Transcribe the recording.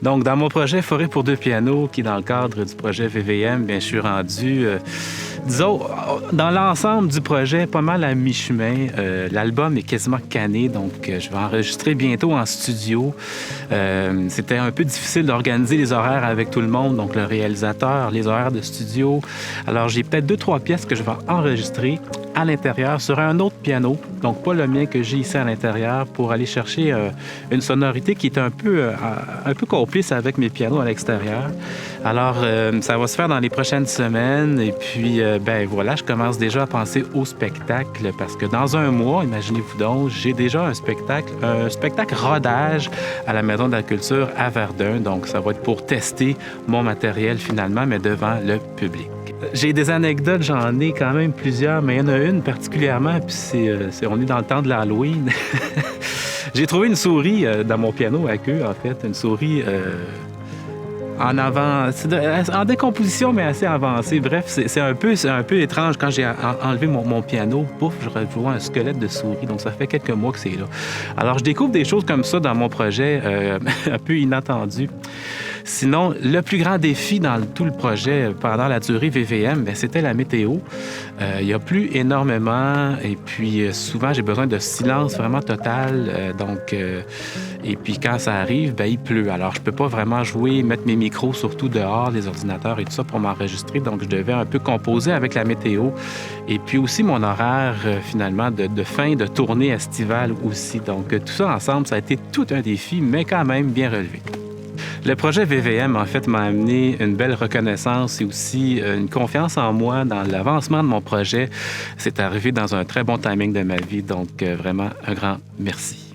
Donc, dans mon projet Forêt pour deux pianos, qui est dans le cadre du projet VVM, bien, je suis rendu, disons, dans l'ensemble du projet, pas mal à mi-chemin. L'album est quasiment canné, donc je vais enregistrer bientôt en studio. C'était un peu difficile d'organiser les horaires avec tout le monde, donc le réalisateur, les horaires de studio. Alors, j'ai peut-être 2-3 pièces que je vais enregistrer à l'intérieur sur un autre piano, donc pas le mien que j'ai ici à l'intérieur, pour aller chercher une sonorité qui est un peu complice avec mes pianos à l'extérieur. Alors, ça va se faire dans les prochaines semaines et puis, ben voilà, je commence déjà à penser au spectacle parce que dans un mois, imaginez-vous donc, j'ai déjà un spectacle rodage à la Maison de la Culture à Verdun, donc ça va être pour tester mon matériel finalement, mais devant le public. J'ai des anecdotes, j'en ai quand même plusieurs, mais il y en a une particulièrement, puis on est dans le temps de l'Halloween. J'ai trouvé une souris dans mon piano à queue, en fait, une souris en avant, en décomposition, mais assez avancée. Bref, c'est un peu étrange. Quand j'ai enlevé mon piano, pouf, je revois un squelette de souris. Donc, ça fait quelques mois que c'est là. Alors, je découvre des choses comme ça dans mon projet, un peu inattendues. Sinon, le plus grand défi dans tout le projet pendant la durée VVM, bien, c'était la météo. Il n'y a plus énormément et puis souvent, j'ai besoin de silence vraiment total. Et puis quand ça arrive, bien, il pleut. Alors, je peux pas vraiment jouer, mettre mes micros, surtout dehors, les ordinateurs et tout ça pour m'enregistrer. Donc, je devais un peu composer avec la météo. Et puis aussi mon horaire, finalement, de fin de tournée estivale aussi. Donc, tout ça ensemble, ça a été tout un défi, mais quand même bien relevé. Le projet VVM, en fait, m'a amené une belle reconnaissance et aussi une confiance en moi dans l'avancement de mon projet. C'est arrivé dans un très bon timing de ma vie, donc vraiment un grand merci.